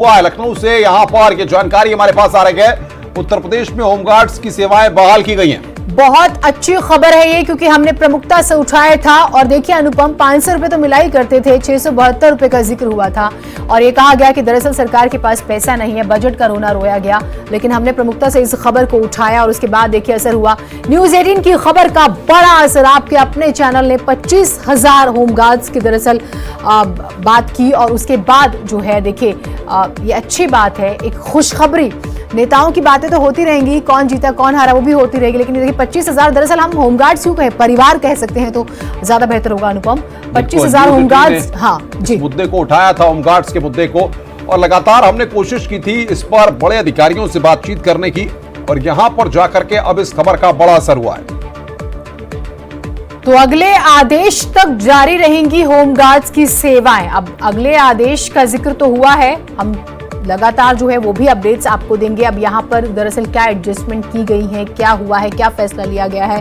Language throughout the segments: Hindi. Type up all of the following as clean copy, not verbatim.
हुआ है। लखनऊ से यहां पर ये जानकारी हमारे पास आ रही है। उत्तर प्रदेश में होमगार्ड्स की सेवाएं बहाल की गई हैं। बहुत अच्छी खबर है ये, क्योंकि हमने प्रमुखता से उठाया था। और देखिए अनुपम, 500 रुपए तो मिला ही करते थे, 672 रुपए का जिक्र हुआ था और ये कहा गया कि दरअसल सरकार के पास पैसा नहीं है, बजट का रोना रोया गया। लेकिन हमने प्रमुखता से इस खबर को उठाया और उसके बाद देखिए असर हुआ। न्यूज 18 की खबर का बड़ा असर। आपके अपने चैनल ने 25,000 होमगार्ड्स की दरअसल बात की और उसके बाद जो है देखिए ये अच्छी बात है, एक खुशखबरी। नेताओं की बातें तो होती रहेंगी, कौन जीता कौन हारा वो भी होती रहेगी, लेकिन देखिए 25,000 दरअसल हम होमगार्ड्स क्यों कहें, परिवार कह सकते हैं तो ज्यादा बेहतर होगा अनुपम। 25,000 होमगार्ड्स। हाँ जी, मुद्दे को उठाया था, होमगार्ड्स के मुद्दे को, और लगातार हमने कोशिश की थी इस पर बड़े अधिकारियों से बातचीत करने की, और यहां पर जाकर के अब इस खबर का बड़ा असर हुआ है। तो अगले आदेश तक जारी रहेंगी होमगार्ड्स की सेवाएं। अब अगले आदेश का जिक्र तो हुआ है, हम लगातार जो है वो भी अपडेट्स आपको देंगे। अब यहाँ पर दरअसल क्या एडजस्टमेंट की गई है, क्या हुआ है, क्या फैसला लिया गया है,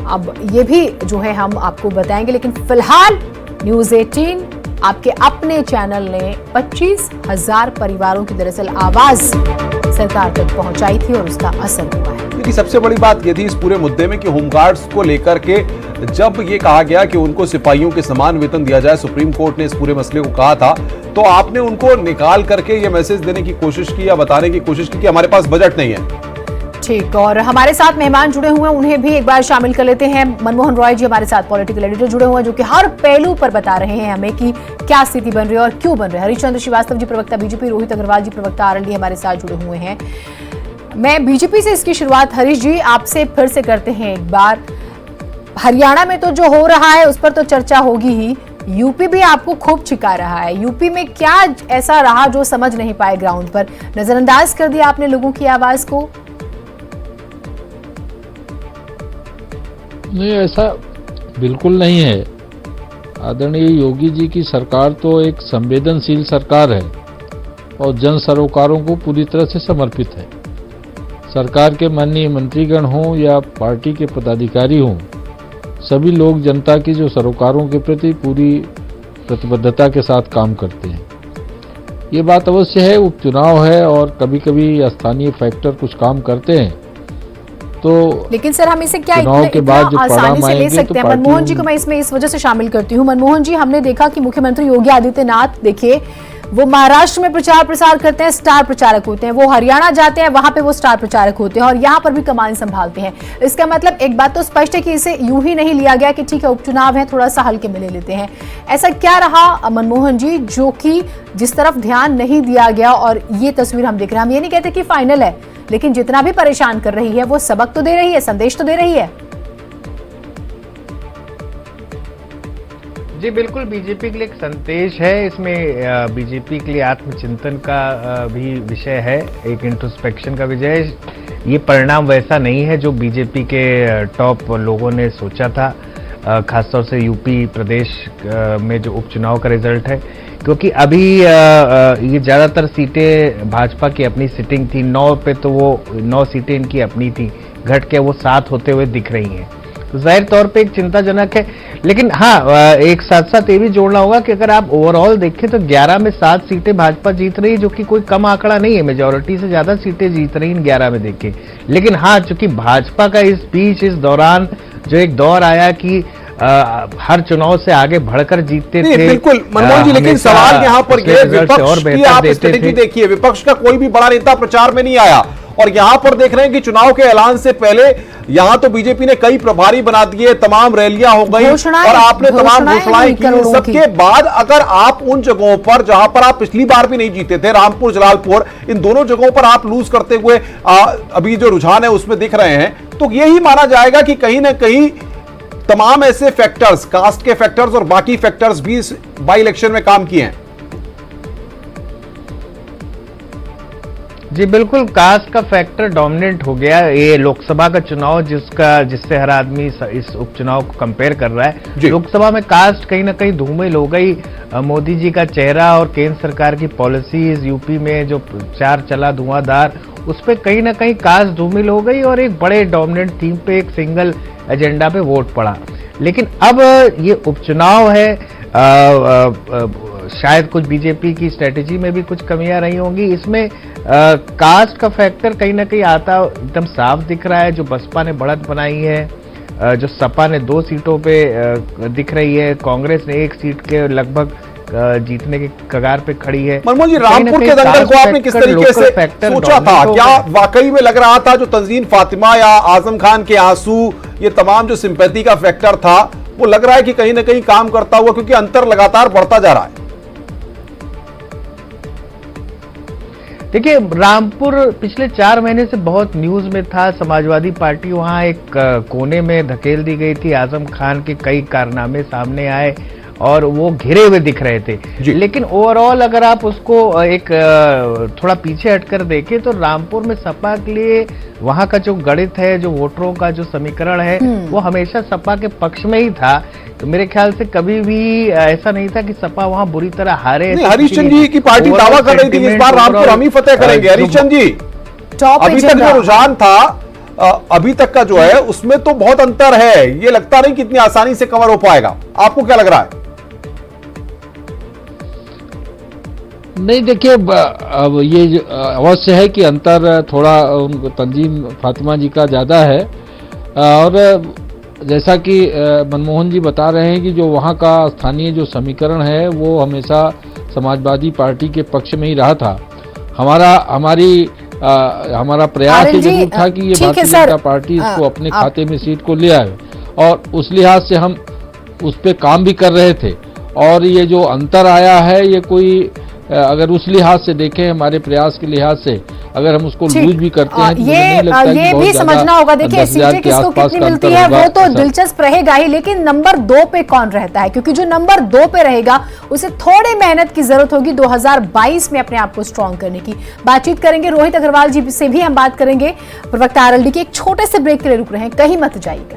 अब ये भी जो है हम आपको बताएंगे। लेकिन फिलहाल न्यूज 18 आपके अपने चैनल ने 25,000 परिवारों की दरअसल आवाज सरकार तक पहुंचाई थी और उसका असर हुआ है। देखिए सबसे बड़ी बात यह थी इस पूरे मुद्दे में कि होमगार्ड्स को लेकर के जब ये कहा गया कि उनको सिपाहियों के समान वेतन दिया जाए, सुप्रीम कोर्ट ने इस पूरे मसले को कहा था, तो आपने उनको निकाल करके ये मैसेज देने की कोशिश की या बताने की कोशिश की कि हमारे पास बजट नहीं है। ठीक, और हमारे साथ मेहमान जुड़े हुए हैं, उन्हें भी एक बार शामिल कर लेते हैं। मनमोहन रॉय जी हमारे साथ पॉलिटिकल एडिटर जुड़े हुए हैं, जो कि हर पहलू पर बता रहे हैं हमें कि क्या स्थिति बन रही है और क्यों बन रही है। हरिश्चंद्र श्रीवास्तव जी प्रवक्ता बीजेपी, रोहित अग्रवाल जी प्रवक्ता आरएलडी हमारे साथ जुड़े हुए हैं। मैं बीजेपी से इसकी शुरुआत हरीश जी आपसे फिर से करते हैं एक बार। हरियाणा में तो जो हो रहा है उस पर तो चर्चा होगी ही, यूपी भी आपको खूब छिका रहा है। यूपी में क्या ऐसा रहा जो समझ नहीं पाए ग्राउंड पर? नजरअंदाज कर दिया आपने लोगों की आवाज को? नहीं, ऐसा बिल्कुल नहीं है। आदरणीय योगी जी की सरकार तो एक संवेदनशील सरकार है और जन सरोकारों को पूरी तरह से समर्पित है। सरकार के माननीय मंत्रीगण हों या पार्टी के पदाधिकारी हों, सभी लोग जनता की जो सरोकारों के प्रति पूरी प्रतिबद्धता के साथ काम करते हैं। ये बात अवश्य है, उपचुनाव है और कभी कभी स्थानीय फैक्टर कुछ काम करते हैं, तो लेकिन सर हम इसे क्या इतना आसानी से ले सकते हैं? मनमोहन जी को मैं इसमें इस वजह से शामिल करती हूँ। मनमोहन जी, हमने देखा कि मुख्यमंत्री योगी आदित्यनाथ देखिए वो महाराष्ट्र में प्रचार प्रसार करते हैं, स्टार प्रचारक होते हैं, वो हरियाणा जाते हैं, वहां पे वो स्टार प्रचारक होते हैं और यहाँ पर भी कमान संभालते हैं। इसका मतलब एक बात तो स्पष्ट है कि इसे यूं ही नहीं लिया गया कि ठीक है उपचुनाव है, थोड़ा सा हल्के में ले लेते हैं। ऐसा क्या रहा मनमोहन जी जो कि जिस तरफ ध्यान नहीं दिया गया और ये तस्वीर हम देख रहे हैं? हम ये नहीं कहते कि फाइनल है, लेकिन जितना भी परेशान कर रही है वो सबक तो दे रही है, संदेश तो दे रही है। जी बिल्कुल, बीजेपी के लिए एक संदेश है इसमें। बीजेपी के लिए आत्मचिंतन का भी विषय है, एक इंट्रोस्पेक्शन का विषय है। ये परिणाम वैसा नहीं है जो बीजेपी के टॉप लोगों ने सोचा था, खासतौर से यूपी प्रदेश में जो उपचुनाव का रिजल्ट है, क्योंकि अभी ये ज़्यादातर सीटें भाजपा की अपनी सिटिंग थी। 9 पे तो वो 9 सीटें इनकी अपनी थी, घट के वो 7 होते हुए दिख रही हैं, तो जाहिर तौर पे एक चिंताजनक है। लेकिन हाँ, एक साथ साथ ये भी जोड़ना होगा कि अगर आप ओवरऑल देखें तो 11 में 7 सीटें भाजपा जीत रही है, जो कि कोई कम आंकड़ा नहीं है। मेजोरिटी से ज्यादा सीटें जीत रही हैं 11 में देखें। लेकिन हाँ, चूंकि भाजपा का इस बीच इस दौरान जो एक दौर आया कि हर चुनाव से आगे बढ़कर जीतते थे। बिल्कुल मनमोहन जी, लेकिन सवाल यहाँ पर ये विपक्ष की आप स्ट्रेटेजी देखिए, विपक्ष का कोई भी बड़ा नेता प्रचार में नहीं आया और यहाँ पर देख रहे हैं कि चुनाव के ऐलान से पहले यहाँ तो बीजेपी ने कई प्रभारी बना दिए, तमाम रैलियां हो गई और आपने तमाम घोषणाएं की। सबके बाद अगर आप उन जगहों पर जहां पर आप पिछली बार भी नहीं जीते थे, रामपुर जलालपुर, इन दोनों जगहों पर आप लूज करते हुए अभी जो रुझान है उसमें दिख रहे हैं, तो यही माना जाएगा कि कहीं ना कहीं तमाम ऐसे फैक्टर्स, कास्ट के फैक्टर्स और बाकी फैक्टर्स भी इस बाई इलेक्शन में काम किए हैं। जी बिल्कुल, कास्ट का फैक्टर डोमिनेंट हो गया। ये लोकसभा का चुनाव जिससे हर आदमी इस उपचुनाव को कंपेयर कर रहा है, लोकसभा में कास्ट कहीं ना कहीं धूमिल हो गई। मोदी जी का चेहरा और केंद्र सरकार की पॉलिसीज, यूपी में जो प्रचार चला धुआंधार, उस पर कहीं ना कहीं कास्ट धूमिल हो गई और एक बड़े डोमिनेंट थीम पे, एक सिंगल एजेंडा पे वोट पड़ा। लेकिन अब ये उपचुनाव है, शायद कुछ बीजेपी की स्ट्रेटेजी में भी कुछ कमियां रही होंगी। इसमें कास्ट का फैक्टर कहीं ना कहीं आता एकदम साफ दिख रहा है। जो बसपा ने बढ़त बनाई है, जो सपा ने 2 सीटों पे दिख रही है, कांग्रेस ने 1 सीट के लगभग जीतने के कगार पे खड़ी है। मनमोहन जी, रामपुर के दंगल को आपने किस तरीके से सोचा था? क्या वाकई में लग रहा था जो तंजीन फातिमा या आजम खान के आंसू, ये तमाम जो सिंपैथी का फैक्टर था, वो लग रहा है कि कहीं ना कहीं काम करता हुआ, क्योंकि अंतर लगातार बढ़ता जा रहा है? देखिए, रामपुर पिछले 4 महीने से बहुत न्यूज में था। समाजवादी पार्टी वहां एक कोने में धकेल दी गई थी। आजम खान के कई कारनामे सामने आए और वो घिरे हुए दिख रहे थे। लेकिन ओवरऑल अगर आप उसको एक थोड़ा पीछे हटकर देखें तो रामपुर में सपा के लिए वहां का जो गणित है, जो वोटरों का जो समीकरण है, वो हमेशा सपा के पक्ष में ही था। तो मेरे ख्याल से कभी भी ऐसा नहीं था कि सपा वहां बुरी तरह हारे। हरीशचंद्र जी की पार्टी दावा कर रही थी इस बार रामपुर हम ही फतेह करेंगे। हरीशचंद्र जी, अभी तक जो रुझान था, अभी तक का जो है उसमें तो बहुत अंतर है। ये लगता नहीं कि इतनी आसानी से कवर हो पाएगा। आपको क्या लग रहा है? नहीं, देखिए, अब ये अवश्य है कि अंतर थोड़ा तंजीम फातिमा जी का ज़्यादा है। और जैसा कि मनमोहन जी बता रहे हैं कि जो वहाँ का स्थानीय जो समीकरण है वो हमेशा समाजवादी पार्टी के पक्ष में ही रहा था। हमारा प्रयास ये जरूर था कि ये भारतीय जनता पार्टी इसको अपने खाते में सीट को ले आए, और उस लिहाज से हम उस पर काम भी कर रहे थे। और ये जो अंतर आया है, ये कोई अगर उस लिहाज से देखें, हमारे प्रयास के लिहाज से अगर हम उसको लूज भी करते हैं तो ये भी समझना होगा। देखिए, सीटें किसको कितनी मिलती है वो तो दिलचस्प रहेगा ही, लेकिन नंबर 2 पे कौन रहता है? क्योंकि जो नंबर 2 पे रहेगा उसे थोड़ी मेहनत की जरूरत होगी 2022 में अपने आप को स्ट्रॉन्ग करने की। बातचीत करेंगे रोहित अग्रवाल जी से भी हम बात करेंगे, प्रवक्ता आरएलडी के। एक छोटे से ब्रेक के लिए रुक रहे हैं, कहीं मत जाइएगा।